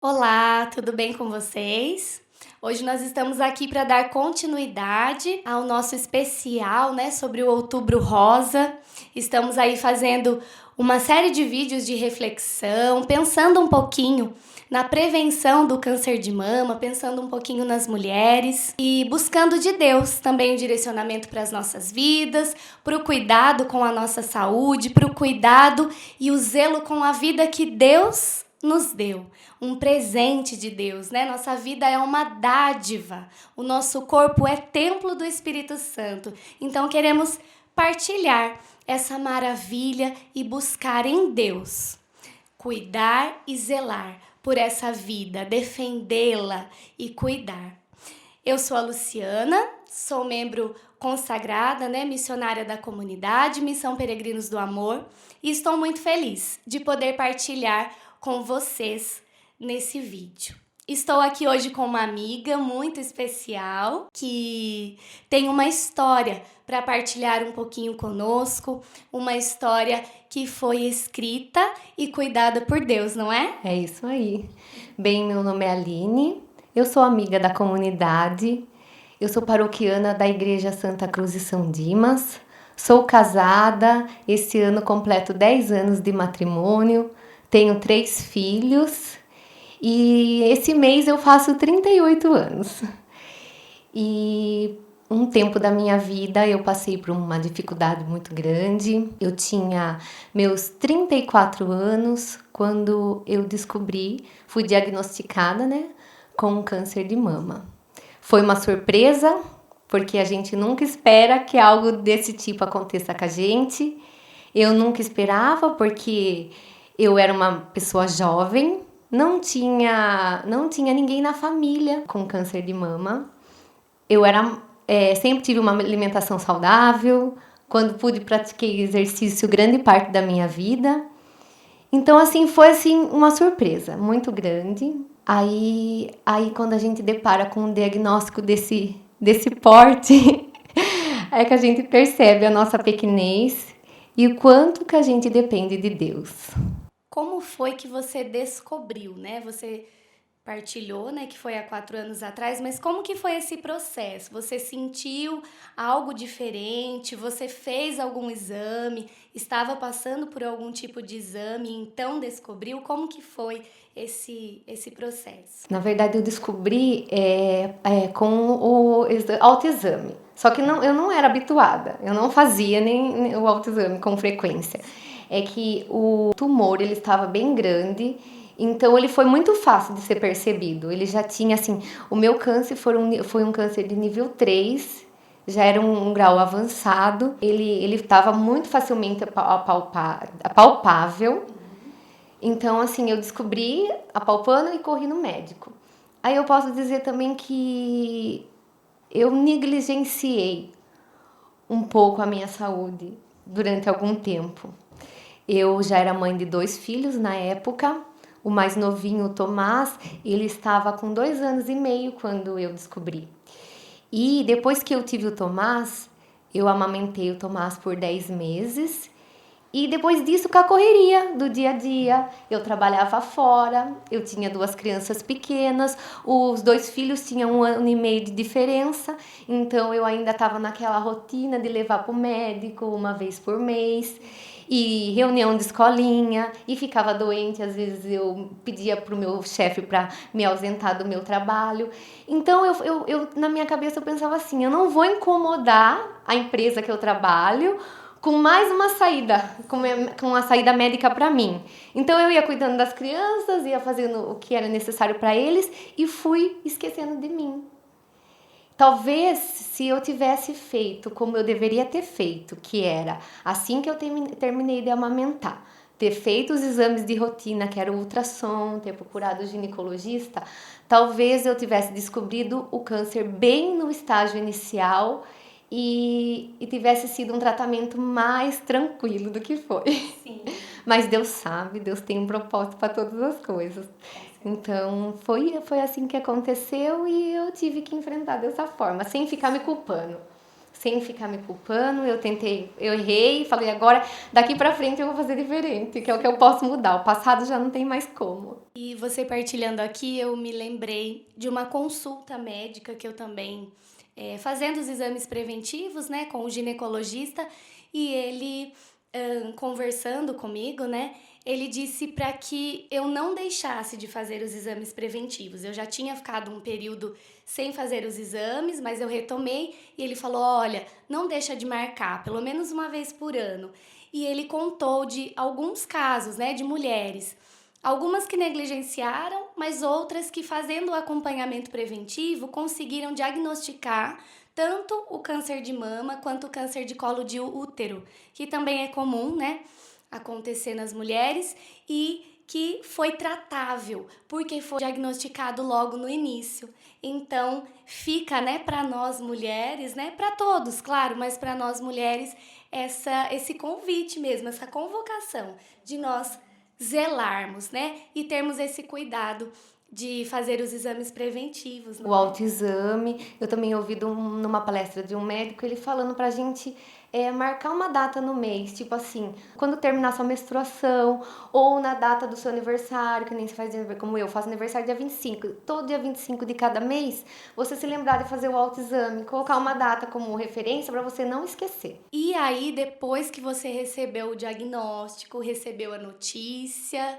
Olá, tudo bem com vocês? Hoje nós estamos aqui para dar continuidade ao nosso especial, né, sobre o Outubro Rosa. Estamos aí fazendo uma série de vídeos de reflexão, pensando um pouquinho na prevenção do câncer de mama, pensando um pouquinho nas mulheres e buscando de Deus também o direcionamento para as nossas vidas, para o cuidado com a nossa saúde, para o cuidado e o zelo com a vida que Deus nos deu, um presente de Deus, né? Nossa vida é uma dádiva, o nosso corpo é templo do Espírito Santo. Então queremos partilhar essa maravilha e buscar em Deus cuidar e zelar por essa vida, defendê-la e cuidar. Eu sou a Luciana, sou membro consagrada, né, missionária da comunidade Missão Peregrinos do Amor, e estou muito feliz de poder partilhar com vocês nesse vídeo. Estou aqui hoje com uma amiga muito especial que tem uma história para partilhar um pouquinho conosco, uma história que foi escrita e cuidada por Deus, não é? É isso aí. Bem, meu nome é Aline, eu sou amiga da comunidade, eu sou paroquiana da Igreja Santa Cruz de São Dimas, sou casada, esse ano completo 10 anos de matrimônio, tenho 3 filhos e esse mês eu faço 38 anos. E um tempo da minha vida eu passei por uma dificuldade muito grande. Eu tinha meus 34 anos quando eu fui diagnosticada, né, com um câncer de mama. Foi uma surpresa, porque a gente nunca espera que algo desse tipo aconteça com a gente. Eu nunca esperava, porque eu era uma pessoa jovem, não tinha ninguém na família com câncer de mama. Eu sempre tive uma alimentação saudável. Quando pude, pratiquei exercício grande parte da minha vida. Então, assim, foi assim, uma surpresa muito grande. Aí quando a gente depara com um diagnóstico desse porte, é que a gente percebe a nossa pequenez e o quanto que a gente depende de Deus. Como foi que você descobriu, né? Você partilhou, né, que foi há 4 anos atrás, mas como que foi esse processo? Você sentiu algo diferente? Você fez algum exame? Estava passando por algum tipo de exame e então descobriu? Como que foi esse processo? Na verdade, eu descobri com o autoexame. Só que eu não era habituada, eu não fazia nem o autoexame com frequência. É que o tumor ele estava bem grande, então ele foi muito fácil de ser percebido. Ele já tinha, assim, o meu câncer foi um câncer de nível 3, já era um grau avançado. Ele estava muito facilmente apalpável. Então, assim, eu descobri apalpando e corri no médico. Aí eu posso dizer também que eu negligenciei um pouco a minha saúde durante algum tempo. Eu já era mãe de 2 filhos na época. O mais novinho, o Tomás, ele estava com 2 anos e meio quando eu descobri. E depois que eu tive o Tomás, eu amamentei o Tomás por 10 meses. E depois disso, com a correria do dia a dia, eu trabalhava fora, eu tinha 2 crianças pequenas, os 2 filhos tinham 1 ano e meio de diferença, então eu ainda estava naquela rotina de levar para o médico uma vez por mês, e reunião de escolinha, e ficava doente, às vezes eu pedia para o meu chefe para me ausentar do meu trabalho. Então na minha cabeça eu pensava assim, eu não vou incomodar a empresa que eu trabalho, com mais uma saída, com uma saída médica para mim. Então eu ia cuidando das crianças, ia fazendo o que era necessário para eles e fui esquecendo de mim. Talvez se eu tivesse feito como eu deveria ter feito, que era assim que eu terminei de amamentar, ter feito os exames de rotina, que era o ultrassom, ter procurado o ginecologista, talvez eu tivesse descobrido o câncer bem no estágio inicial e tivesse sido um tratamento mais tranquilo do que foi. Sim. Mas Deus sabe, Deus tem um propósito para todas as coisas. Então foi assim que aconteceu e eu tive que enfrentar dessa forma, sem ficar me culpando. sem ficar me culpando. Eu errei, falei, agora daqui pra frente eu vou fazer diferente, que é o que eu posso mudar. O passado já não tem mais como. E você partilhando aqui, eu me lembrei de uma consulta médica que eu também, fazendo os exames preventivos, né, com o ginecologista, e ele, conversando comigo, né, ele disse para que eu não deixasse de fazer os exames preventivos. Eu já tinha ficado um período sem fazer os exames, mas eu retomei e ele falou: olha, não deixa de marcar, pelo menos uma vez por ano. E ele contou de alguns casos, né, de mulheres. Algumas que negligenciaram, mas outras que, fazendo o acompanhamento preventivo, conseguiram diagnosticar tanto o câncer de mama quanto o câncer de colo de útero, que também é comum, né, acontecer nas mulheres, e que foi tratável, porque foi diagnosticado logo no início. Então, fica, né, para nós mulheres, né, para todos, claro, mas para nós mulheres, esse convite mesmo, essa convocação de nós zelarmos, né, e termos esse cuidado de fazer os exames preventivos. O autoexame. Eu também ouvi numa palestra de um médico ele falando pra gente marcar uma data no mês, tipo assim, quando terminar sua menstruação, ou na data do seu aniversário, que nem se faz como eu faço aniversário dia 25. Todo dia 25 de cada mês, você se lembrar de fazer o autoexame, colocar uma data como referência para você não esquecer. E aí, depois que você recebeu o diagnóstico, recebeu a notícia,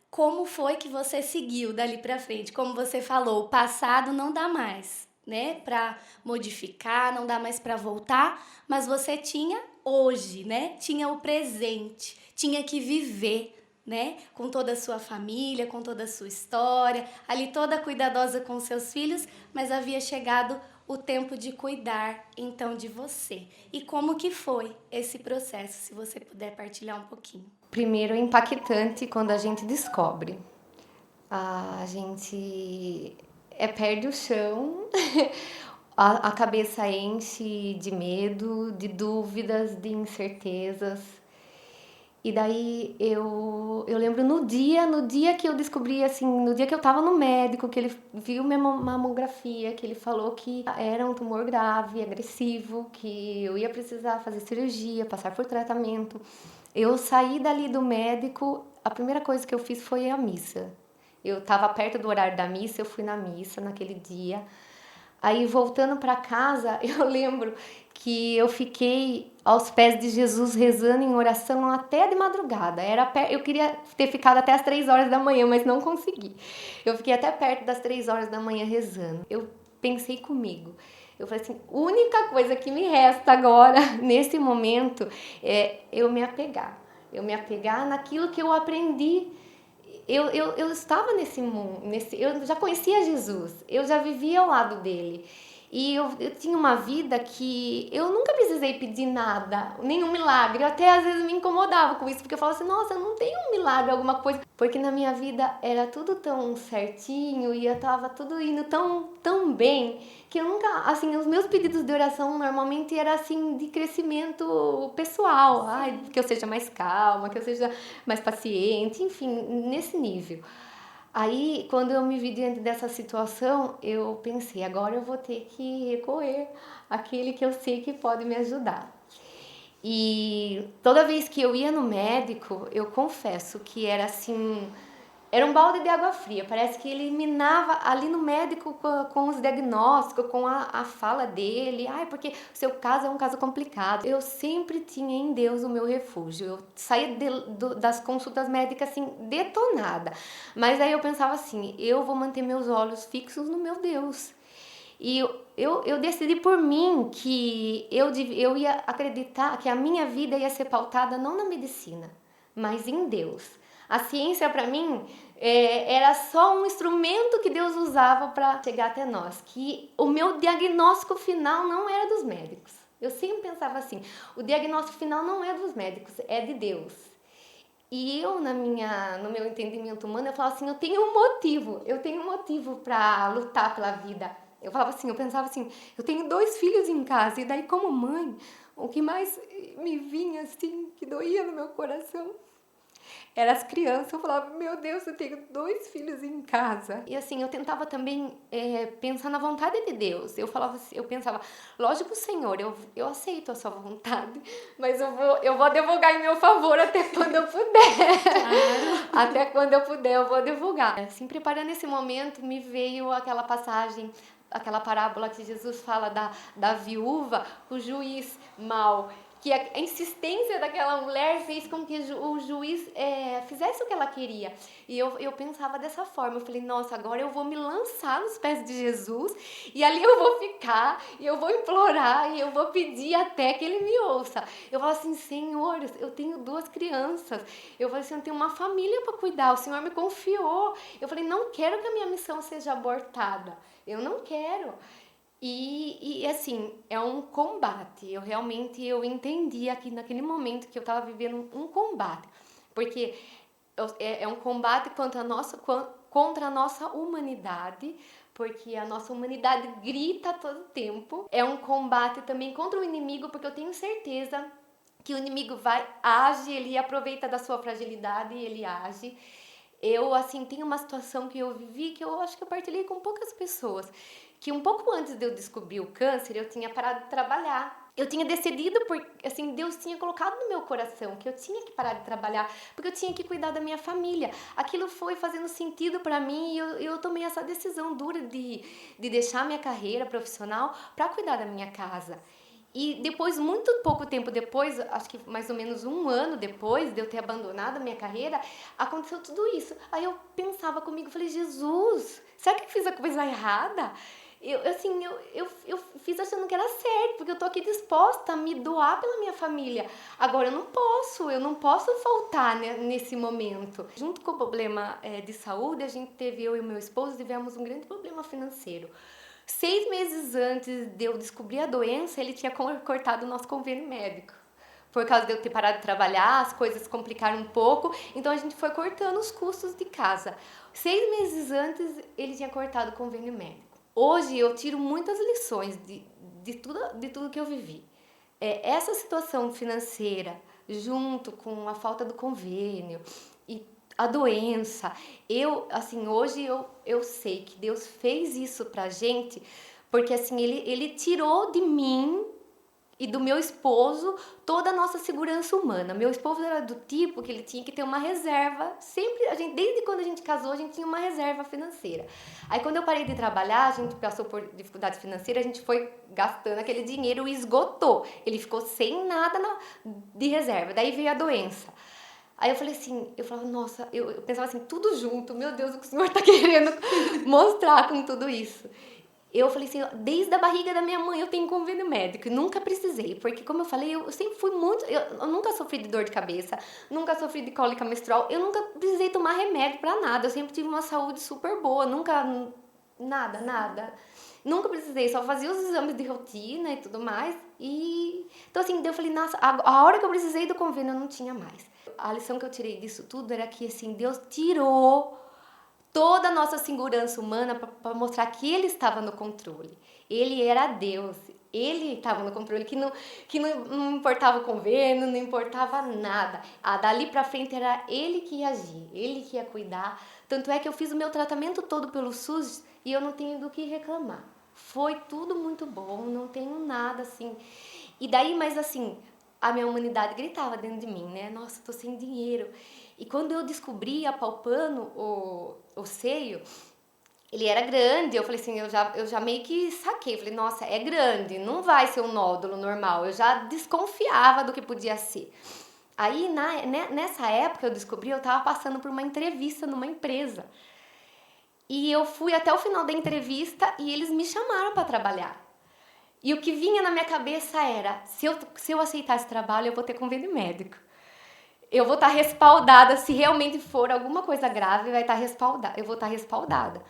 como foi que você seguiu dali para frente? Como você falou, o passado não dá mais, né, para modificar, não dá mais para voltar, mas você tinha hoje, né? Tinha o presente, tinha que viver, né, com toda a sua família, com toda a sua história, ali toda cuidadosa com seus filhos, mas havia chegado o tempo de cuidar então de você. E como que foi esse processo, se você puder partilhar um pouquinho? Primeiro, é impactante quando a gente descobre. A gente perde o chão, a cabeça enche de medo, de dúvidas, de incertezas. E daí eu lembro no dia que eu descobri, assim, no dia que eu tava no médico, que ele viu minha mamografia, que ele falou que era um tumor grave, agressivo, que eu ia precisar fazer cirurgia, passar por tratamento. Eu saí dali do médico, a primeira coisa que eu fiz foi a missa. Eu tava perto do horário da missa, eu fui na missa naquele dia. Aí, voltando para casa, eu lembro que eu fiquei aos pés de Jesus rezando em oração até de madrugada. Eu queria ter ficado até as 3 horas da manhã, mas não consegui. Eu fiquei até perto das 3 horas da manhã rezando. Eu pensei comigo. Eu falei assim, a única coisa que me resta agora, nesse momento, é eu me apegar. Eu me apegar naquilo que eu aprendi. Eu estava nesse mundo, eu já conhecia Jesus, eu já vivia ao lado dele. E eu tinha uma vida que eu nunca precisei pedir nada, nenhum milagre. Eu até às vezes me incomodava com isso, porque eu falava assim, nossa, eu não tenho um milagre, alguma coisa. Porque na minha vida era tudo tão certinho e eu tava tudo indo tão bem, que eu nunca, assim, os meus pedidos de oração normalmente era assim, de crescimento pessoal. Ai, que eu seja mais calma, que eu seja mais paciente, enfim, nesse nível. Aí, quando eu me vi diante dessa situação, eu pensei, agora eu vou ter que recorrer àquele que eu sei que pode me ajudar. E toda vez que eu ia no médico, eu confesso que era assim, era um balde de água fria. Parece que ele eliminava ali no médico com os diagnósticos, com a fala dele. Ai, porque o seu caso é um caso complicado. Eu sempre tinha em Deus o meu refúgio. Eu saía das consultas médicas assim, detonada. Mas aí eu pensava assim, eu vou manter meus olhos fixos no meu Deus. E eu decidi por mim que eu ia acreditar que a minha vida ia ser pautada não na medicina, mas em Deus. A ciência, para mim, era só um instrumento que Deus usava para chegar até nós. Que o meu diagnóstico final não era dos médicos. Eu sempre pensava assim, o diagnóstico final não é dos médicos, é de Deus. E eu, no meu entendimento humano, eu falava assim, eu tenho um motivo para lutar pela vida. Eu falava assim, eu pensava assim, eu tenho 2 filhos em casa, e daí como mãe, o que mais me vinha assim, que doía no meu coração, Eram as crianças. Eu falava, meu Deus, eu tenho 2 filhos em casa. E assim, eu tentava também pensar na vontade de Deus. Eu pensava, lógico, Senhor, eu aceito a sua vontade, mas eu vou advogar em meu favor até quando eu puder. Claro. Até quando eu puder, eu vou advogar. Assim, preparando esse momento, me veio aquela passagem, aquela parábola que Jesus fala da viúva, o juiz mau, que a insistência daquela mulher fez com que o juiz fizesse o que ela queria. E eu pensava dessa forma, eu falei, nossa, agora eu vou me lançar nos pés de Jesus, e ali eu vou ficar, e eu vou implorar, e eu vou pedir até que ele me ouça. Eu falo assim, Senhor, eu tenho 2 crianças, eu falei assim, eu tenho uma família para cuidar, o Senhor me confiou. Eu falei, não quero que a minha missão seja abortada, eu não quero. E assim, é um combate. Eu entendi aqui naquele momento que eu estava vivendo um combate. Porque é um combate contra a nossa humanidade, porque a nossa humanidade grita todo tempo. É um combate também contra o inimigo, porque eu tenho certeza que o inimigo age, ele aproveita da sua fragilidade e ele age. Eu, assim, tenho uma situação que eu vivi que eu acho que eu partilhei com poucas pessoas, que um pouco antes de eu descobrir o câncer, eu tinha parado de trabalhar. Eu tinha decidido, porque assim, Deus tinha colocado no meu coração que eu tinha que parar de trabalhar, porque eu tinha que cuidar da minha família. Aquilo foi fazendo sentido para mim e eu tomei essa decisão dura de deixar minha carreira profissional para cuidar da minha casa. E depois, muito pouco tempo depois, acho que mais ou menos 1 ano depois de eu ter abandonado a minha carreira, aconteceu tudo isso. Aí eu pensava comigo, falei, Jesus, será que eu fiz a coisa errada? Eu fiz achando que era certo, porque eu tô aqui disposta a me doar pela minha família. Agora eu não posso faltar, né, nesse momento. Junto com o problema de saúde, eu e o meu esposo tivemos um grande problema financeiro. 6 meses antes de eu descobrir a doença, ele tinha cortado o nosso convênio médico. Por causa de eu ter parado de trabalhar, as coisas complicaram um pouco, então a gente foi cortando os custos de casa. 6 meses antes, ele tinha cortado o convênio médico. Hoje eu tiro muitas lições de tudo que eu vivi. Essa situação financeira, junto com a falta do convênio e a doença, hoje eu sei que Deus fez isso pra gente, porque assim, ele tirou de mim e do meu esposo toda a nossa segurança humana. Meu esposo era do tipo que ele tinha que ter uma reserva, sempre, desde quando a gente casou, a gente tinha uma reserva financeira. Aí quando eu parei de trabalhar, a gente passou por dificuldade financeira, a gente foi gastando aquele dinheiro e esgotou. Ele ficou sem nada de reserva, daí veio a doença. Aí eu falei assim, nossa, eu pensava assim, tudo junto, meu Deus, o que o Senhor tá querendo mostrar com tudo isso? Eu falei assim, desde a barriga da minha mãe eu tenho convênio médico e nunca precisei, porque como eu falei, eu sempre fui eu nunca sofri de dor de cabeça, nunca sofri de cólica menstrual, eu nunca precisei tomar remédio pra nada, eu sempre tive uma saúde super boa, nada. Nunca precisei, só fazia os exames de rotina e tudo mais. Então assim, eu falei, nossa, a hora que eu precisei do convênio eu não tinha mais. A lição que eu tirei disso tudo era que assim, Deus tirou toda a nossa segurança humana para mostrar que ele estava no controle. Ele era Deus, ele estava no controle, que não importava o convênio, não importava nada. Dali para frente era ele que ia agir, ele que ia cuidar. Tanto é que eu fiz o meu tratamento todo pelo SUS e eu não tenho do que reclamar. Foi tudo muito bom, não tenho nada assim. E daí, mas assim, a minha humanidade gritava dentro de mim, né? Nossa, tô sem dinheiro. E quando eu descobri apalpando o seio, ele era grande. Eu falei assim, eu já meio que saquei. Eu falei, nossa, é grande, não vai ser um nódulo normal. Eu já desconfiava do que podia ser. Aí, nessa época, eu descobri, eu tava passando por uma entrevista numa empresa. E eu fui até o final da entrevista e eles me chamaram para trabalhar. E o que vinha na minha cabeça era, se eu aceitar esse trabalho, eu vou ter convênio médico. Eu vou estar respaldada, se realmente for alguma coisa grave, eu vou estar respaldada.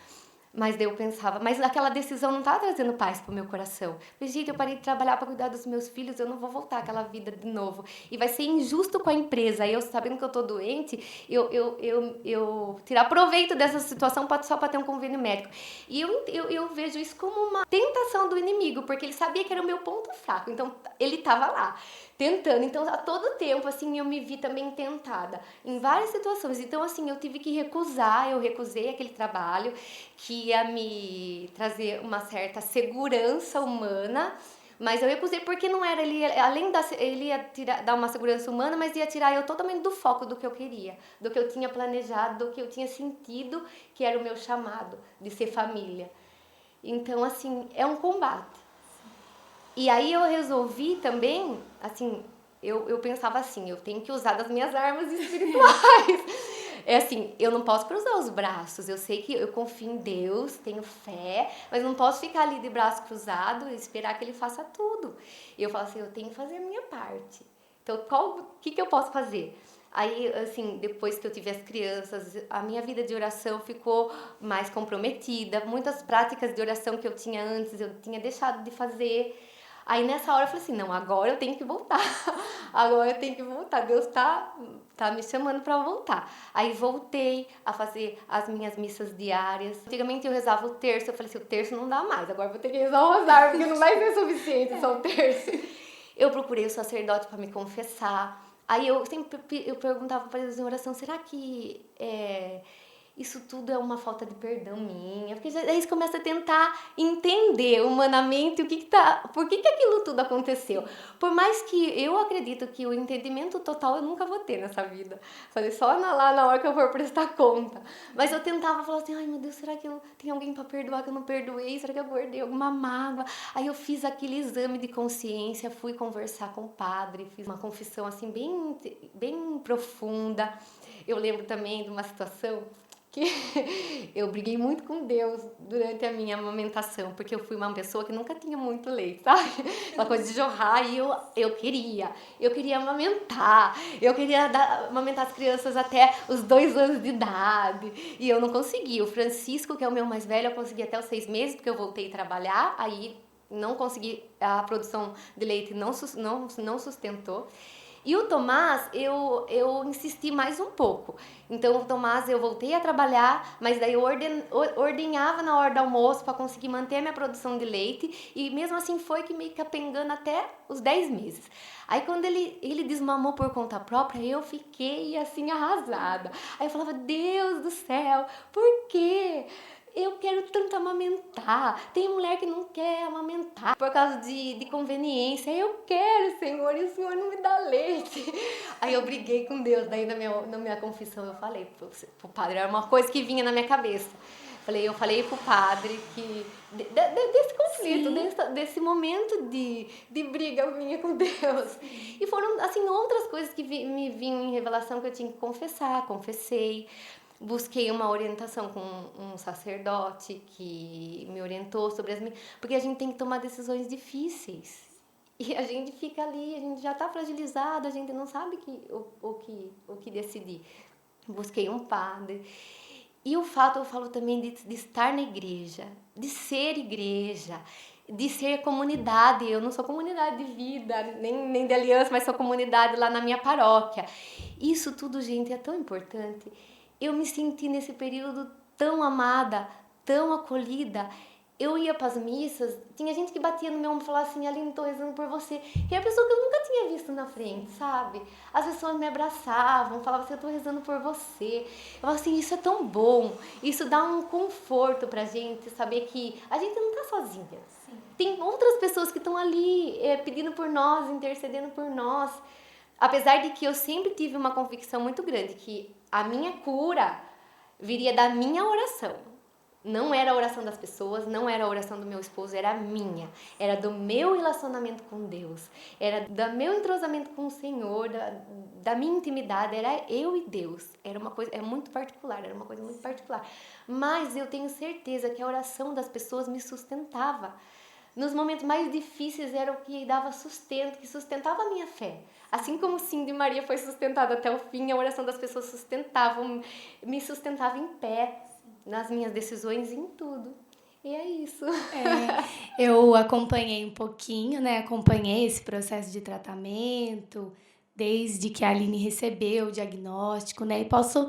Mas daí eu pensava, mas aquela decisão não estava trazendo paz pro meu coração. Falei, gente, eu parei de trabalhar para cuidar dos meus filhos, eu não vou voltar àquela vida de novo. E vai ser injusto com a empresa. Eu, sabendo que eu tô doente, eu tirar proveito dessa situação só para ter um convênio médico. E eu vejo isso como uma tentação do inimigo, porque ele sabia que era o meu ponto fraco. Então, ele estava lá, tentando. Então, a todo tempo, assim, eu me vi também tentada em várias situações. Então, assim, eu tive que recusar, eu recusei aquele trabalho que ia me trazer uma certa segurança humana, mas eu recusei porque não era, ele ia dar uma segurança humana, mas ia tirar eu totalmente do foco do que eu queria, do que eu tinha planejado, do que eu tinha sentido que era o meu chamado, de ser família. Então, assim, é um combate. E aí eu resolvi também, assim, eu pensava assim, eu tenho que usar das minhas armas espirituais. É assim, eu não posso cruzar os braços, eu sei que eu confio em Deus, tenho fé, mas não posso ficar ali de braço cruzado e esperar que Ele faça tudo. E eu falo assim, eu tenho que fazer a minha parte. Então, o que eu posso fazer? Aí, assim, depois que eu tive as crianças, a minha vida de oração ficou mais comprometida. Muitas práticas de oração que eu tinha antes, eu tinha deixado de fazer. Aí, nessa hora, eu falei assim, não, agora eu tenho que voltar. Agora eu tenho que voltar. Deus tá me chamando para voltar. Aí, voltei a fazer as minhas missas diárias. Antigamente, eu rezava o terço. Eu falei assim, o terço não dá mais. Agora eu vou ter que rezar o rosário, porque não vai ser suficiente só o terço. Eu procurei o sacerdote para me confessar. Aí eu perguntava para Deus em oração, será que isso tudo é uma falta de perdão minha? Porque aí você começa a tentar entender humanamente por que aquilo tudo aconteceu. Por mais que eu acredito que o entendimento total eu nunca vou ter nessa vida. Falei, só lá na hora que eu for prestar conta. Mas eu tentava falar assim, ai meu Deus, será que eu tenho alguém para perdoar que eu não perdoei? Será que eu guardei alguma mágoa? Aí eu fiz aquele exame de consciência, fui conversar com o padre, fiz uma confissão assim bem profunda. Eu lembro também de uma situação que eu briguei muito com Deus durante a minha amamentação, porque eu fui uma pessoa que nunca tinha muito leite, sabe? Uma coisa de jorrar, e eu queria amamentar, eu queria amamentar as crianças até os 2 anos de idade, e eu não consegui. O Francisco, que é o meu mais velho, eu consegui até os 6 meses, porque eu voltei a trabalhar, aí não consegui, a produção de leite não sustentou. E o Tomás, eu insisti mais um pouco. Então, o Tomás, eu voltei a trabalhar, mas daí eu ordenhava na hora do almoço para conseguir manter a minha produção de leite. E mesmo assim foi que meio capengando até os 10 meses. Aí, quando ele desmamou por conta própria, eu fiquei assim arrasada. Aí eu falava, Deus do céu, por quê? Eu quero tanto amamentar. Tem mulher que não quer amamentar por causa de conveniência. Eu quero, Senhor, e o Senhor não me dá leite. Aí eu briguei com Deus. Daí na minha confissão eu falei pro padre, era uma coisa que vinha na minha cabeça. Eu falei pro padre que desse conflito, desse momento de briga minha com Deus. E foram assim outras coisas que me vinham em revelação que eu tinha que confessar. Confessei. Busquei uma orientação com um sacerdote que me orientou sobre porque a gente tem que tomar decisões difíceis. E a gente fica ali, a gente já está fragilizado, a gente não sabe o que decidir. Busquei um padre. E o fato, eu falo também de estar na igreja, de ser igreja, de ser comunidade. Eu não sou comunidade de vida, nem de aliança, mas sou comunidade lá na minha paróquia. Isso tudo, gente, é tão importante. Eu me senti nesse período tão amada, tão acolhida. Eu ia para as missas, tinha gente que batia no meu ombro e falava assim, Aline, estou rezando por você. E é a pessoa que eu nunca tinha visto na frente, sabe? As pessoas me abraçavam, falavam assim, eu estou rezando por você. Eu falava assim, isso é tão bom, isso dá um conforto pra gente, saber que a gente não está sozinha. Sim. Tem outras pessoas que estão ali pedindo por nós, intercedendo por nós. Apesar de que eu sempre tive uma convicção muito grande, que a minha cura viria da minha oração. Não era a oração das pessoas, não era a oração do meu esposo, era a minha. Era do meu relacionamento com Deus. Era do meu entrosamento com o Senhor, da minha intimidade. Era eu e Deus. Era uma coisa muito particular, era uma coisa muito particular. Mas eu tenho certeza que a oração das pessoas me sustentava. Nos momentos mais difíceis era o que dava sustento, que sustentava a minha fé. Assim como o sim de Maria foi sustentado até o fim, a oração das pessoas me sustentava em pé, nas minhas decisões e em tudo. E é isso. Eu acompanhei um pouquinho, né? Acompanhei esse processo de tratamento, desde que a Aline recebeu o diagnóstico, né? E posso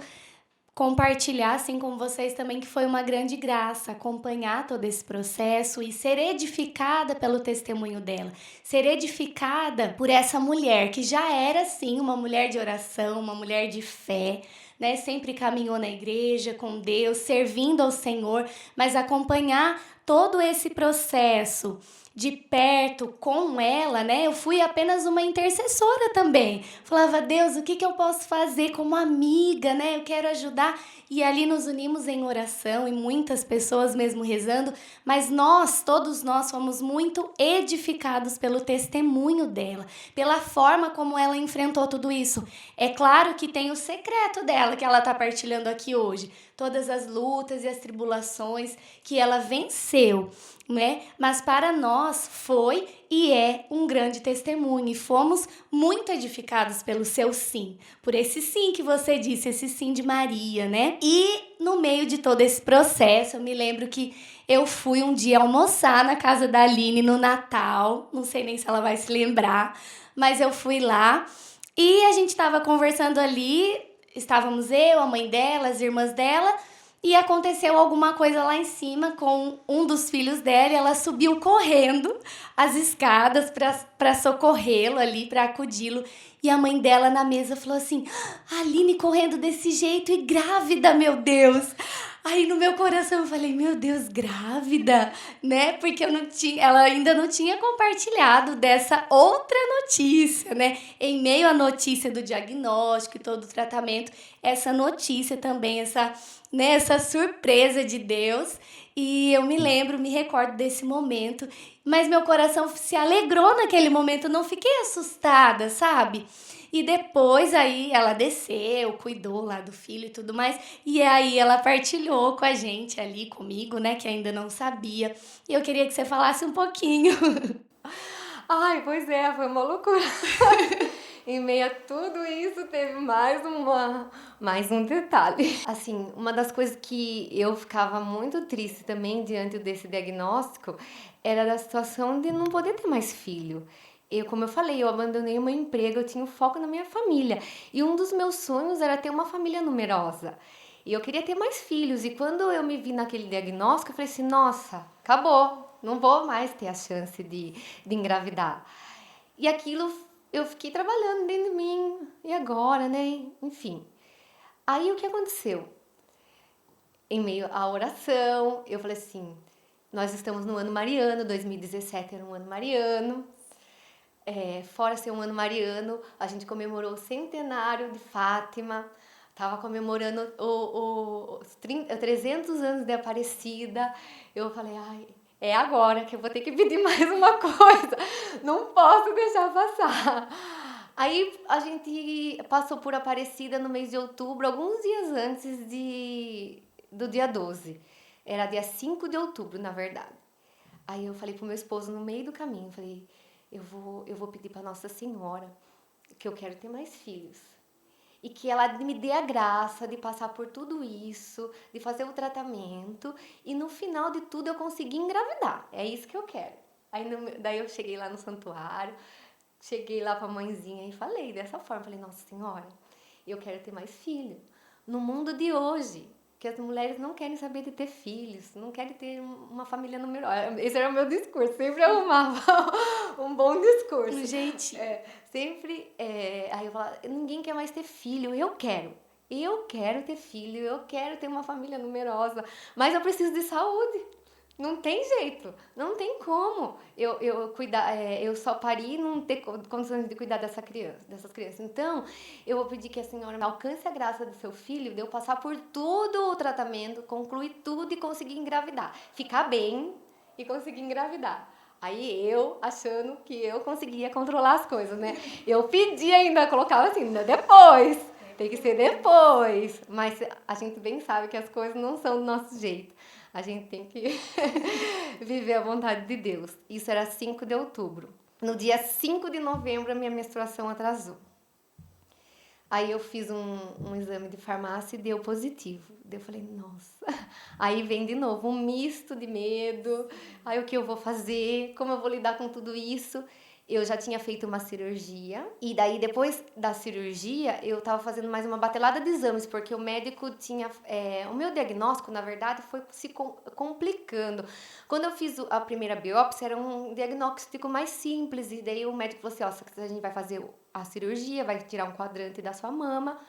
compartilhar, assim com vocês também, que foi uma grande graça acompanhar todo esse processo e ser edificada pelo testemunho dela, ser edificada por essa mulher que já era, sim, uma mulher de oração, uma mulher de fé, né? Sempre caminhou na igreja com Deus, servindo ao Senhor, mas acompanhar todo esse processo de perto com ela, né? Eu fui apenas uma intercessora também. Falava, Deus, o que eu posso fazer como amiga, né? Eu quero ajudar. E ali nos unimos em oração e muitas pessoas mesmo rezando, mas todos nós fomos muito edificados pelo testemunho dela, pela forma como ela enfrentou tudo isso. É claro que tem o secreto dela que ela está partilhando aqui hoje, todas as lutas e as tribulações que ela venceu, né? Mas para nós foi e é um grande testemunho e fomos muito edificados pelo seu sim, por esse sim que você disse, esse sim de Maria, né? E no meio de todo esse processo, eu me lembro que eu fui um dia almoçar na casa da Aline no Natal, não sei nem se ela vai se lembrar, mas eu fui lá e a gente estava conversando ali, estávamos eu, a mãe dela, as irmãs dela, e aconteceu alguma coisa lá em cima com um dos filhos dela e ela subiu correndo as escadas para socorrê-lo ali, para acudi-lo. E a mãe dela na mesa falou assim, a Aline correndo desse jeito e grávida, meu Deus. Aí no meu coração eu falei, meu Deus, grávida, né? Porque ela ainda não tinha compartilhado dessa outra notícia, né? Em meio à notícia do diagnóstico e todo o tratamento, essa notícia também, essa surpresa de Deus. E eu me recordo desse momento, mas meu coração se alegrou naquele momento, eu não fiquei assustada, sabe? E depois aí ela desceu, cuidou lá do filho e tudo mais. E aí ela partilhou com a gente ali, comigo, né, que ainda não sabia. E eu queria que você falasse um pouquinho. Ai, pois é, foi uma loucura. Em meio a tudo isso, teve mais um detalhe. Assim, uma das coisas que eu ficava muito triste também diante desse diagnóstico era da situação de não poder ter mais filho. Como eu falei, eu abandonei o meu emprego, eu tinha foco na minha família. E um dos meus sonhos era ter uma família numerosa. E eu queria ter mais filhos. E quando eu me vi naquele diagnóstico, eu falei assim, nossa, acabou. Não vou mais ter a chance de engravidar. E aquilo eu fiquei trabalhando dentro de mim. E agora, né? Enfim. Aí o que aconteceu? Em meio à oração, eu falei assim, nós estamos no ano mariano, 2017 era um ano mariano. Fora ser um ano mariano, a gente comemorou o centenário de Fátima, tava comemorando os 300 anos de Aparecida. Eu falei, ai, é agora que eu vou ter que pedir mais uma coisa, não posso deixar passar. Aí a gente passou por Aparecida no mês de outubro, alguns dias antes do dia 12. Era dia 5 de outubro, na verdade. Aí eu falei pro meu esposo no meio do caminho, falei, eu vou pedir para Nossa Senhora que eu quero ter mais filhos. E que ela me dê a graça de passar por tudo isso, de fazer o tratamento e no final de tudo eu conseguir engravidar. É isso que eu quero. Daí eu cheguei lá no santuário, cheguei lá pra mãezinha e falei dessa forma. Falei, Nossa Senhora, eu quero ter mais filho. No mundo de hoje, que as mulheres não querem saber de ter filhos, não querem ter uma família numerosa. Esse era o meu discurso, sempre arrumava um bom discurso. Um jeitinho. Aí eu falava, ninguém quer mais ter filho, eu quero ter filho, eu quero ter uma família numerosa, mas eu preciso de saúde. Não tem jeito, não tem como eu só pari e não ter condições de cuidar dessas crianças. Então, eu vou pedir que a senhora alcance a graça do seu filho, de eu passar por todo o tratamento, concluir tudo e conseguir engravidar. Ficar bem e conseguir engravidar. Aí eu, achando que eu conseguia controlar as coisas, né? Eu pedi ainda, colocava assim, depois, tem que ser depois. Mas a gente bem sabe que as coisas não são do nosso jeito. A gente tem que viver a vontade de Deus. Isso era 5 de outubro. No dia 5 de novembro, a minha menstruação atrasou. Aí eu fiz um exame de farmácia e deu positivo. Daí eu falei, nossa. Aí vem de novo um misto de medo. Aí o que eu vou fazer? Como eu vou lidar com tudo isso? eu já tinha feito uma cirurgia, e daí depois da cirurgia eu tava fazendo mais uma batelada de exames, porque o médico tinha. O meu diagnóstico, na verdade, foi se complicando. Quando eu fiz a primeira biópsia, era um diagnóstico mais simples, e daí o médico falou assim: ó, a gente vai fazer a cirurgia, vai tirar um quadrante da sua mama.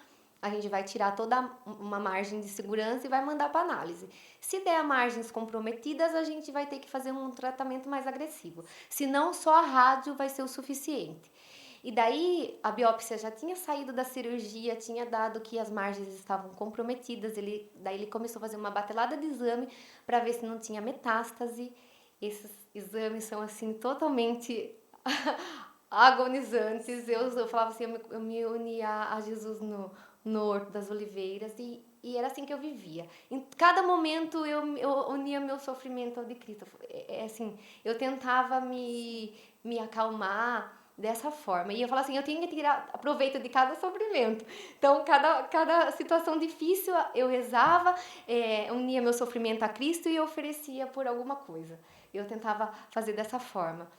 A gente vai tirar toda uma margem de segurança e vai mandar para análise. Se der margens comprometidas, a gente vai ter que fazer um tratamento mais agressivo. Se não, só a rádio vai ser o suficiente. E daí a biópsia já tinha saído da cirurgia, tinha dado que as margens estavam comprometidas. Daí ele começou a fazer uma batelada de exame para ver se não tinha metástase. Esses exames são assim totalmente agonizantes. Eu falava assim, eu me unia a Jesus no Horto das Oliveiras e era assim que eu vivia. Em cada momento eu unia meu sofrimento ao de Cristo. Assim, eu tentava me acalmar dessa forma. E eu falava assim, eu tenho que tirar proveito de cada sofrimento. Então, cada situação difícil eu rezava, unia meu sofrimento a Cristo e oferecia por alguma coisa. Eu tentava fazer dessa forma.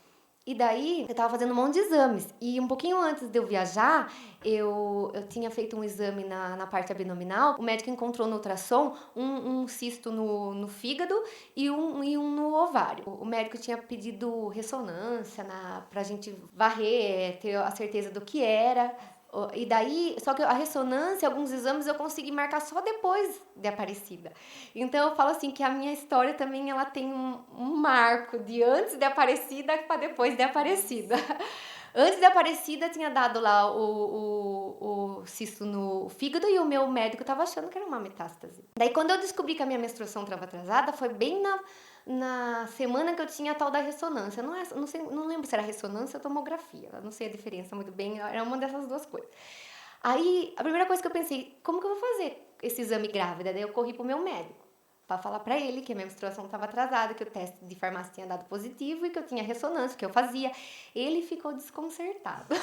E daí, eu tava fazendo um monte de exames. E um pouquinho antes de eu viajar, eu tinha feito um exame na parte abdominal. O médico encontrou no ultrassom um cisto no fígado e um no ovário. O médico tinha pedido ressonância pra gente varrer, ter a certeza do que era. E daí, só que a ressonância, alguns exames eu consegui marcar só depois de Aparecida. Então eu falo assim que a minha história também ela tem um marco de antes de Aparecida para depois de Aparecida. Antes de Aparecida tinha dado lá o cisto no fígado e o meu médico estava achando que era uma metástase. Daí quando eu descobri que a minha menstruação estava atrasada, foi bem na semana que eu tinha a tal da ressonância. Não lembro se era ressonância ou tomografia. Eu não sei a diferença muito bem, era uma dessas duas coisas. Aí, a primeira coisa que eu pensei, como que eu vou fazer esse exame grávida? Daí eu corri pro meu médico para falar para ele que a minha menstruação estava atrasada, que o teste de farmácia tinha dado positivo e que eu tinha ressonância, que eu fazia. Ele ficou desconcertado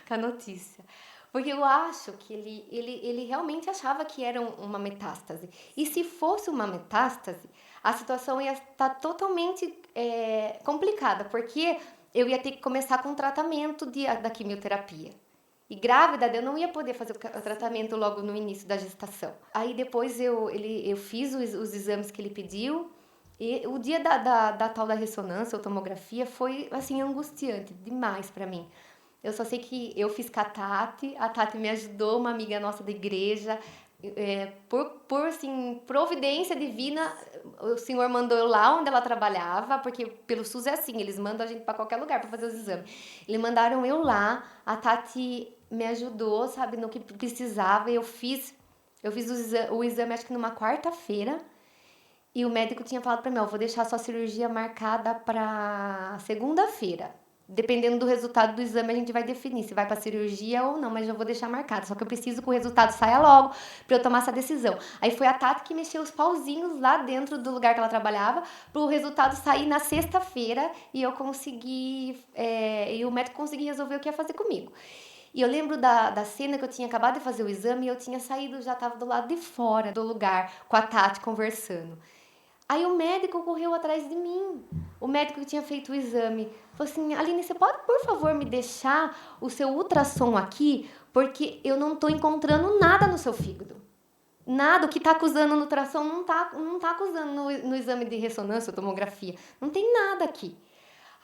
com a notícia. Porque eu acho que ele realmente achava que era uma metástase. E se fosse uma metástase, a situação ia estar totalmente complicada, porque eu ia ter que começar com o tratamento da quimioterapia. E grávida, eu não ia poder fazer o tratamento logo no início da gestação. Aí depois eu fiz os exames que ele pediu. E o dia da tal da ressonância ou tomografia foi, assim, angustiante demais para mim. Eu só sei que eu fiz com a Tati me ajudou, uma amiga nossa da igreja. Por assim, providência divina, o Senhor mandou eu lá onde ela trabalhava, porque pelo SUS é assim, eles mandam a gente para qualquer lugar para fazer os exames. Eles mandaram eu lá, a Tati me ajudou, sabe, no que precisava, e eu fiz o exame acho que numa quarta-feira, e o médico tinha falado para mim, ó, vou deixar a sua cirurgia marcada para segunda-feira. Dependendo do resultado do exame, a gente vai definir se vai para cirurgia ou não, mas eu vou deixar marcado. Só que eu preciso que o resultado saia logo para eu tomar essa decisão. Aí foi a Tati que mexeu os pauzinhos lá dentro do lugar que ela trabalhava para o resultado sair na sexta-feira e eu consegui, e o médico conseguir resolver o que ia fazer comigo. E eu lembro da cena que eu tinha acabado de fazer o exame e eu tinha saído, já estava do lado de fora do lugar com a Tati conversando. Aí o médico correu atrás de mim. O médico que tinha feito o exame falou assim, Aline, você pode, por favor, me deixar o seu ultrassom aqui? Porque eu não estou encontrando nada no seu fígado. Nada, o que está acusando no ultrassom não tá acusando no exame de ressonância ou tomografia. Não tem nada aqui.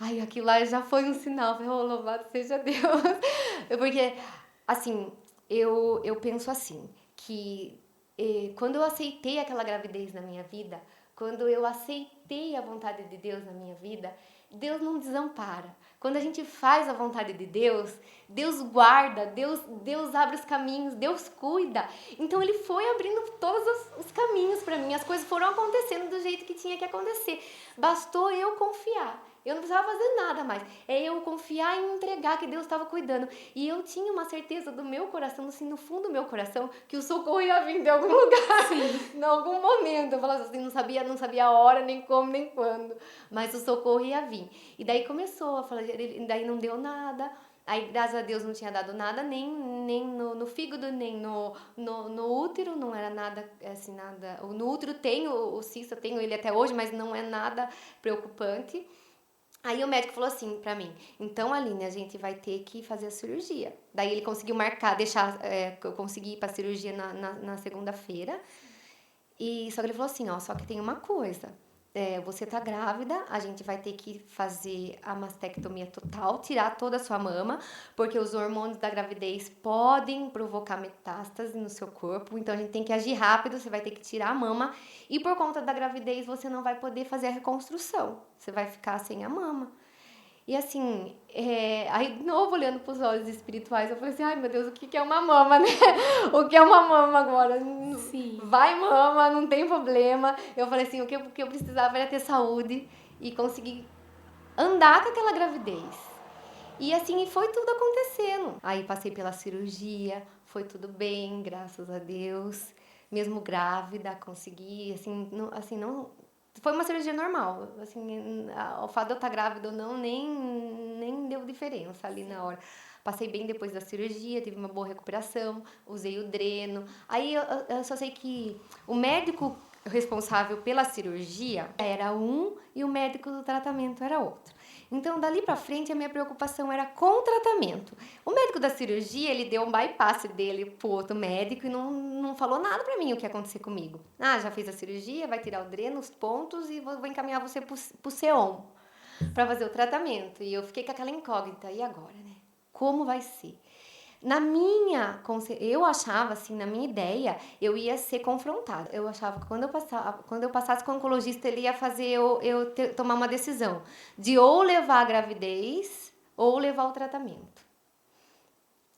Ai, aquilo lá já foi um sinal. Falei, oh, louvado seja Deus. Porque, assim, eu penso assim, que quando eu aceitei aquela gravidez na minha vida, quando eu aceitei a vontade de Deus na minha vida, Deus não desampara. Quando a gente faz a vontade de Deus, Deus guarda, Deus abre os caminhos, Deus cuida. Então Ele foi abrindo todos os caminhos para mim. As coisas foram acontecendo do jeito que tinha que acontecer. Bastou eu confiar. Eu não precisava fazer nada mais. É eu confiar e entregar que Deus estava cuidando. E eu tinha uma certeza do meu coração, assim, no fundo do meu coração, que o socorro ia vir de algum lugar. Sim. Em algum momento. Eu falava assim, não sabia a hora, nem como, nem quando. Mas o socorro ia vir. E daí começou a falar, daí não deu nada. Aí, graças a Deus, não tinha dado nada, nem no fígado, nem no útero, não era nada, assim, nada... No útero tem o cisto, eu tenho ele até hoje, mas não é nada preocupante. Aí o médico falou assim pra mim, então, Aline, a gente vai ter que fazer a cirurgia. Daí ele conseguiu marcar, eu consegui ir pra cirurgia na segunda-feira. E só que ele falou assim, ó, só que tem uma coisa. Você tá grávida, a gente vai ter que fazer a mastectomia total, tirar toda a sua mama, porque os hormônios da gravidez podem provocar metástase no seu corpo, então a gente tem que agir rápido, você vai ter que tirar a mama, e por conta da gravidez você não vai poder fazer a reconstrução, você vai ficar sem a mama. E assim, aí de novo olhando para os olhos espirituais, eu falei assim, ai meu Deus, o que é uma mama, né? O que é uma mama agora? Sim. Vai mama, não tem problema. Eu falei assim, o que eu precisava era ter saúde e conseguir andar com aquela gravidez. E assim, foi tudo acontecendo. Aí passei pela cirurgia, foi tudo bem, graças a Deus. Mesmo grávida, consegui, não foi uma cirurgia normal, assim, o fato de eu estar grávida ou não nem deu diferença ali na hora. Passei bem depois da cirurgia, tive uma boa recuperação, usei o dreno. Aí eu só sei que o médico responsável pela cirurgia era um e o médico do tratamento era outro. Então, dali pra frente, a minha preocupação era com o tratamento. O médico da cirurgia, ele deu um bypass dele pro outro médico e não falou nada pra mim o que ia acontecer comigo. Ah, já fez a cirurgia, vai tirar o dreno, os pontos e vou encaminhar você pro CEOM pra fazer o tratamento. E eu fiquei com aquela incógnita, e agora, né? Como vai ser? Eu achava, assim, na minha ideia, eu ia ser confrontada. Eu achava que quando eu passasse com o oncologista, ele ia fazer tomar uma decisão de ou levar a gravidez ou levar o tratamento.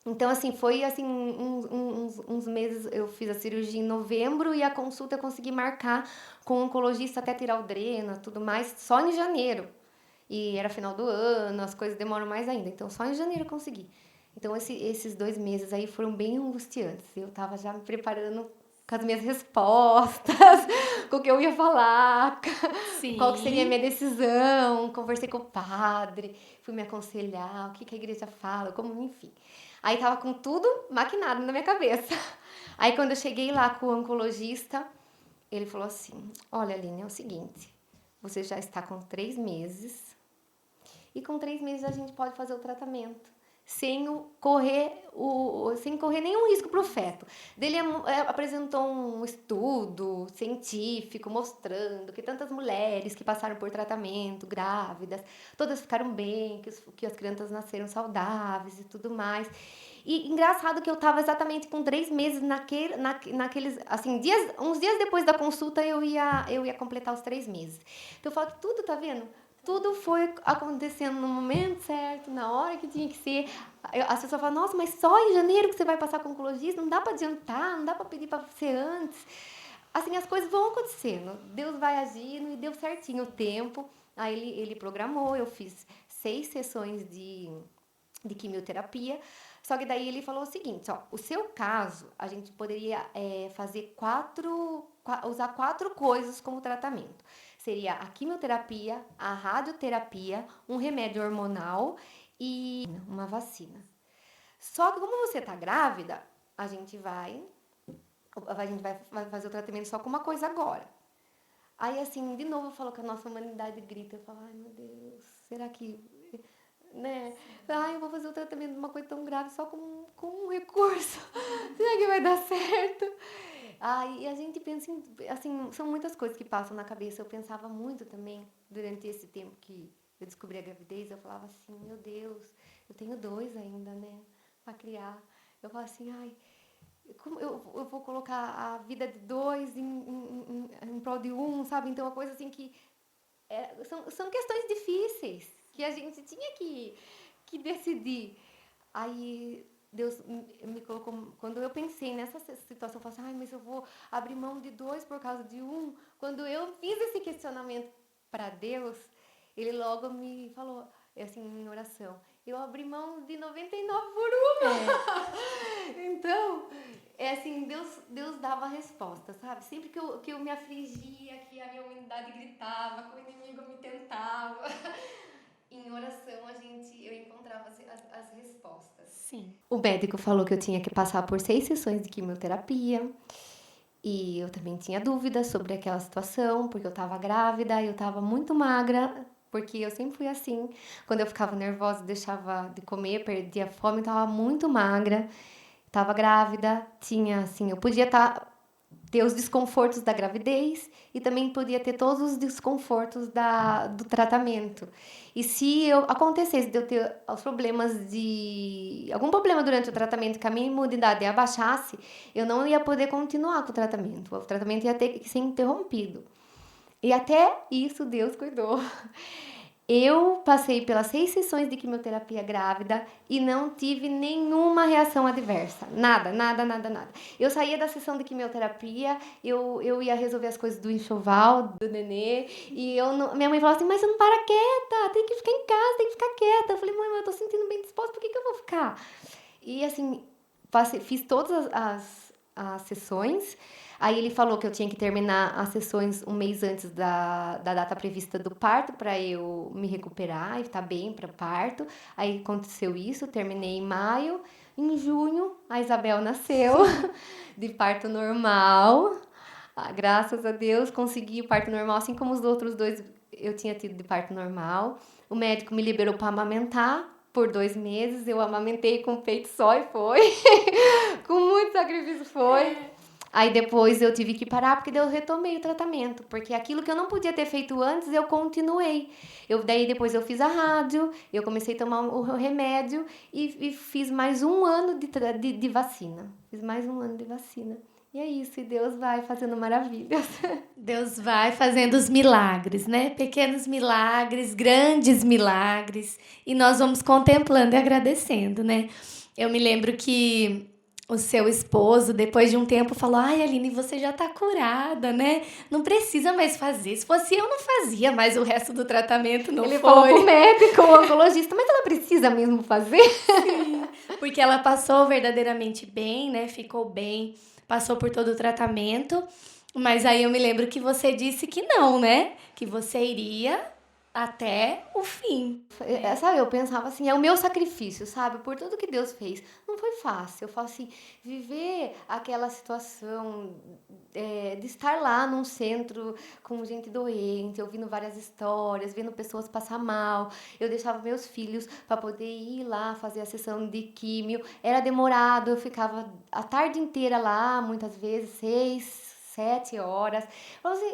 Então, assim, foi assim, uns meses, eu fiz a cirurgia em novembro e a consulta eu consegui marcar com o oncologista até tirar o dreno e tudo mais, só em janeiro. E era final do ano, as coisas demoram mais ainda. Então, só em janeiro eu consegui. Então, esses 2 meses aí foram bem angustiantes. Eu tava já me preparando com as minhas respostas, com o que eu ia falar, Sim. qual que seria a minha decisão. Conversei com o padre, fui me aconselhar, o que a igreja fala, como, enfim. Aí tava com tudo maquinado na minha cabeça. Aí, quando eu cheguei lá com o oncologista, ele falou assim, olha, Aline, é o seguinte, você já está com 3 meses e com 3 meses a gente pode fazer o tratamento sem correr nenhum risco para o feto. Ele apresentou um estudo científico mostrando que tantas mulheres que passaram por tratamento, grávidas, todas ficaram bem, que as crianças nasceram saudáveis e tudo mais. E engraçado que eu estava exatamente com 3 meses naqueles, assim, uns dias depois da consulta eu ia completar os 3 meses. Então eu falo que tudo, tá vendo? Tudo foi acontecendo no momento certo, na hora que tinha que ser. As pessoas falam, nossa, mas só em janeiro que você vai passar com oncologista? Não dá para adiantar, não dá para pedir para ser antes. Assim, as coisas vão acontecendo. Deus vai agindo e deu certinho o tempo. Aí ele programou, eu fiz 6 sessões de quimioterapia. Só que daí ele falou o seguinte, ó, o seu caso, a gente poderia fazer usar 4 coisas como tratamento. Seria a quimioterapia, a radioterapia, um remédio hormonal e uma vacina. Só que como você tá grávida, a gente vai fazer o tratamento só com uma coisa agora. Aí, assim, de novo eu falo que a nossa humanidade grita. Eu falo, ai meu Deus, será que... né? Ai, eu vou fazer o tratamento de uma coisa tão grave só com um recurso. Será que vai dar certo? Aí a gente pensa em, assim, são muitas coisas que passam na cabeça. Eu pensava muito também, durante esse tempo que eu descobri a gravidez, eu falava assim, meu Deus, eu tenho 2 ainda, né, pra criar. Eu falava assim, ai, como eu vou colocar a vida de 2 em prol de 1, sabe? Então, uma coisa assim que são questões difíceis que a gente tinha que decidir. Aí Deus me colocou, quando eu pensei nessa situação, eu falei assim, ai, mas eu vou abrir mão de 2 por causa de 1. Quando eu fiz esse questionamento para Deus, ele logo me falou, assim, em oração, eu abri mão de 99 por 1. Então, assim, Deus dava a resposta, sabe? Sempre que eu me afligia, que a minha humanidade gritava, que o inimigo me tentava, em oração eu encontrava as respostas. Sim. O médico falou que eu tinha que passar por 6 sessões de quimioterapia. E eu também tinha dúvidas sobre aquela situação, porque eu estava grávida, eu estava muito magra, Porque eu sempre fui assim. Quando eu ficava nervosa, deixava de comer, perdia fome, tava muito magra, tava grávida, tinha assim, eu podia ter os desconfortos da gravidez e também podia ter todos os desconfortos do tratamento. E se acontecesse de eu ter os problemas algum problema durante o tratamento, que a minha imunidade abaixasse, eu não ia poder continuar com o tratamento. O tratamento ia ter que ser interrompido. E até isso Deus cuidou. Eu passei pelas 6 sessões de quimioterapia grávida e não tive nenhuma reação adversa. Nada, nada, nada, nada. Eu saía da sessão de quimioterapia, eu ia resolver as coisas do enxoval, do nenê, e minha mãe falava assim, mas você não para quieta, tem que ficar em casa, tem que ficar quieta. Eu falei, mãe, mas eu tô sentindo bem disposta, por que eu vou ficar? E assim, fiz todas as sessões. Aí ele falou que eu tinha que terminar as sessões um mês antes da data prevista do parto para eu me recuperar e estar bem para o parto. Aí aconteceu isso, terminei em maio. Em junho, a Isabel nasceu de parto normal. Graças a Deus, consegui o parto normal, assim como os outros 2 eu tinha tido de parto normal. O médico me liberou para amamentar por 2 meses. Eu amamentei com o peito só e foi. Com muito sacrifício foi. Aí depois eu tive que parar porque eu retomei o tratamento, porque aquilo que eu não podia ter feito antes, eu continuei. Daí depois eu fiz a rádio, eu comecei a tomar o remédio e fiz mais 1 ano de vacina. Fiz mais 1 ano de vacina. E é isso, e Deus vai fazendo maravilhas. Deus vai fazendo os milagres, né? Pequenos milagres, grandes milagres. E nós vamos contemplando e agradecendo, né? Eu me lembro que o seu esposo, depois de um tempo, falou: ai, Aline, você já tá curada, né? Não precisa mais fazer. Se fosse eu, não fazia mais o resto do tratamento, não Ele foi? falou pro médico, o oncologista, mas ela precisa mesmo fazer? Sim, porque ela passou verdadeiramente bem, né? Ficou bem, passou por todo o tratamento. Mas aí eu me lembro que você disse que não, né? Que você iria até o fim. Sabe, eu pensava assim, é o meu sacrifício, sabe? Por tudo que Deus fez. Não foi fácil. Eu falo assim, viver aquela situação de estar lá num centro com gente doente, ouvindo várias histórias, vendo pessoas passar mal. Eu deixava meus filhos para poder ir lá fazer a sessão de químio. Era demorado, eu ficava a tarde inteira lá, muitas vezes, 6, 7 horas. Assim,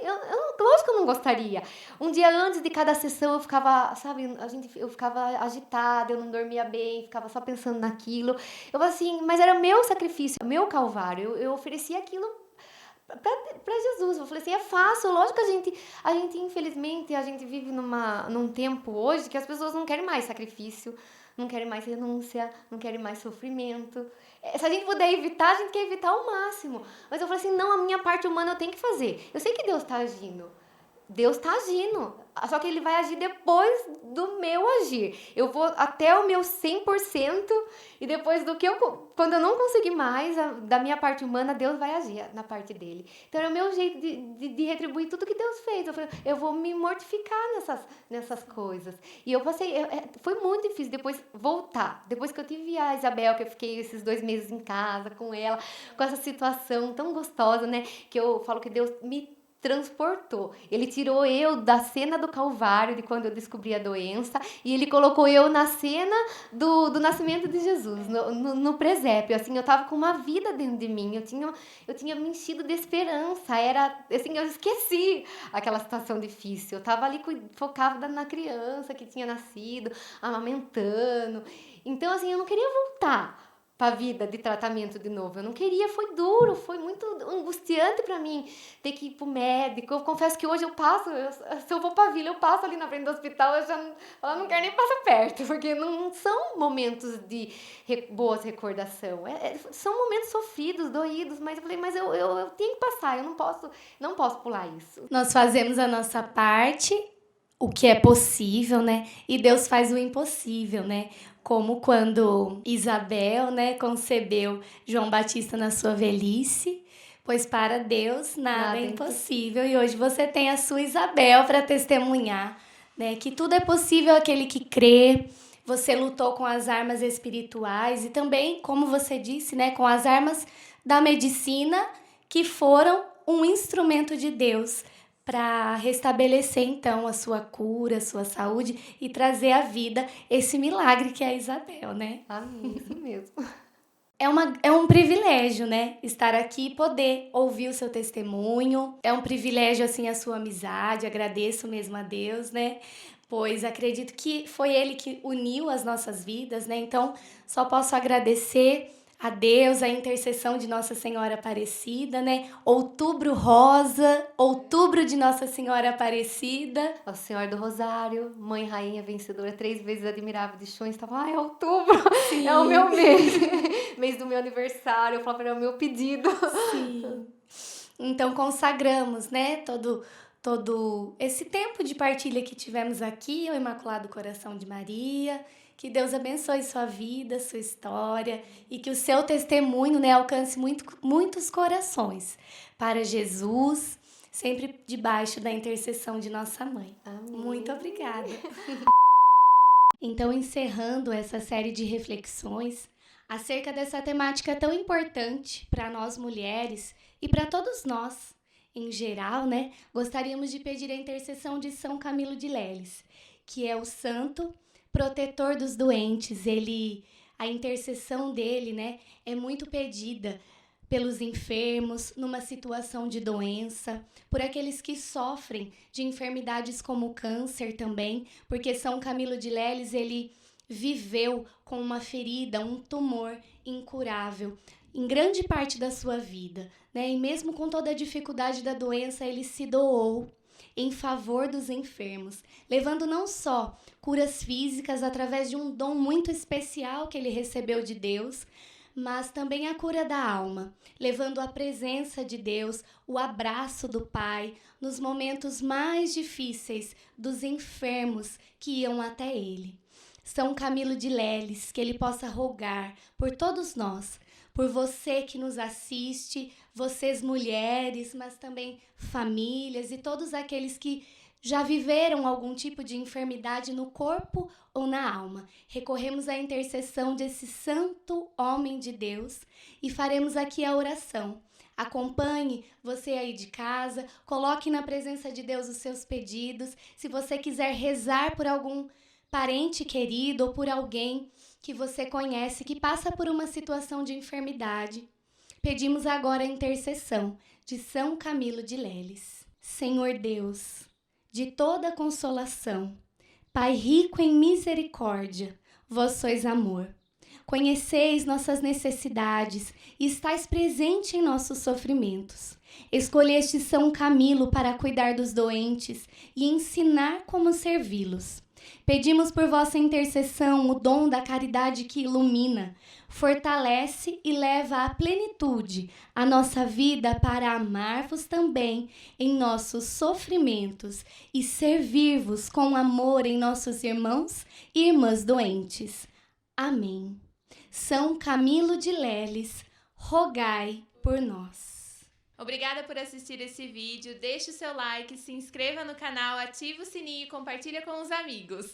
lógico que eu não gostaria. Um dia antes de cada sessão eu ficava, sabe, eu ficava agitada, eu não dormia bem, ficava só pensando naquilo. Eu assim, mas era meu sacrifício, meu calvário. Eu oferecia aquilo para Jesus. Eu falei assim, é fácil, lógico que a gente infelizmente, a gente vive num tempo hoje que as pessoas não querem mais sacrifício, não querem mais renúncia, não querem mais sofrimento. Se a gente puder evitar, a gente quer evitar ao máximo. Mas eu falei assim, não, a minha parte humana eu tenho que fazer. Eu sei que Deus está agindo. Deus está agindo. Só que ele vai agir depois do meu agir. Eu vou até o meu 100% e depois quando eu não conseguir mais, da minha parte humana, Deus vai agir na parte dele. Então é o meu jeito de retribuir tudo que Deus fez. Eu falei, eu vou me mortificar nessas coisas. E eu passei, foi muito difícil depois voltar. Depois que eu tive a Isabel, que eu fiquei esses 2 meses em casa com ela, com essa situação tão gostosa, né? Que eu falo que Deus me transportou. Ele tirou eu da cena do Calvário, de quando eu descobri a doença, e ele colocou eu na cena do nascimento de Jesus, no presépio. Assim, eu tava com uma vida dentro de mim, eu tinha me enchido de esperança, assim, eu esqueci aquela situação difícil. Eu tava ali focada na criança que tinha nascido, amamentando. Então, assim, eu não queria voltar para a vida de tratamento de novo. Eu não queria, foi duro, foi muito angustiante para mim ter que ir pro médico. Eu confesso que hoje se eu vou pra vila, eu passo ali na frente do hospital, eu não quero nem passar perto, porque não são momentos de boas recordação. São momentos sofridos, doídos, mas eu falei, mas eu tenho que passar, eu não posso pular isso. Nós fazemos a nossa parte, o que é possível, né? E Deus faz o impossível, né? Como quando Isabel, né, concebeu João Batista na sua velhice, pois para Deus nada é impossível. E hoje você tem a sua Isabel para testemunhar, né, que tudo é possível aquele que crê. Você lutou com as armas espirituais e também, como você disse, né, com as armas da medicina, que foram um instrumento de Deus para restabelecer então a sua cura, a sua saúde e trazer à vida esse milagre que é a Isabel, né? Amém, isso mesmo. É um privilégio, né? Estar aqui e poder ouvir o seu testemunho. É um privilégio, assim, a sua amizade. Agradeço mesmo a Deus, né? Pois acredito que foi Ele que uniu as nossas vidas, né? Então, só posso agradecer a Deus, a intercessão de Nossa Senhora Aparecida, né? Outubro Rosa, outubro de Nossa Senhora Aparecida. Nossa Senhora do Rosário, Mãe Rainha Vencedora, 3 vezes admirável de chões. Tava, é outubro, Sim. é o meu mês. Mês do meu aniversário, eu falava, é o meu pedido. Sim. Então, consagramos, né? Todo esse tempo de partilha que tivemos aqui, ao Imaculado Coração de Maria. Que Deus abençoe sua vida, sua história e que o seu testemunho, né, alcance muitos corações para Jesus, sempre debaixo da intercessão de nossa mãe. Amém. Muito obrigada. Então, encerrando essa série de reflexões acerca dessa temática tão importante para nós mulheres e para todos nós, em geral, né, gostaríamos de pedir a intercessão de São Camilo de Leles, que é o santo protetor dos doentes. A intercessão dele, né, é muito pedida pelos enfermos numa situação de doença, por aqueles que sofrem de enfermidades como câncer também, porque São Camilo de Leles, ele viveu com uma ferida, um tumor incurável em grande parte da sua vida, né? E mesmo com toda a dificuldade da doença, ele se doou em favor dos enfermos, levando não só curas físicas através de um dom muito especial que ele recebeu de Deus, mas também a cura da alma, levando a presença de Deus, o abraço do Pai, nos momentos mais difíceis dos enfermos que iam até ele. São Camilo de Leles, que ele possa rogar por todos nós, por você que nos assiste, vocês mulheres, mas também famílias e todos aqueles que já viveram algum tipo de enfermidade no corpo ou na alma. Recorremos à intercessão desse santo homem de Deus e faremos aqui a oração. Acompanhe você aí de casa, coloque na presença de Deus os seus pedidos. Se você quiser rezar por algum parente querido ou por alguém que você conhece que passa por uma situação de enfermidade, pedimos agora a intercessão de São Camilo de Leles. Senhor Deus, de toda consolação, Pai rico em misericórdia, vós sois amor. Conheceis nossas necessidades e estáis presente em nossos sofrimentos. Escolheste São Camilo para cuidar dos doentes e ensinar como servi-los. Pedimos por vossa intercessão o dom da caridade que ilumina, fortalece e leva à plenitude a nossa vida para amar-vos também em nossos sofrimentos e servir-vos com amor em nossos irmãos e irmãs doentes. Amém. São Camilo de Leles, rogai por nós. Obrigada por assistir esse vídeo, deixe o seu like, se inscreva no canal, ative o sininho e compartilha com os amigos.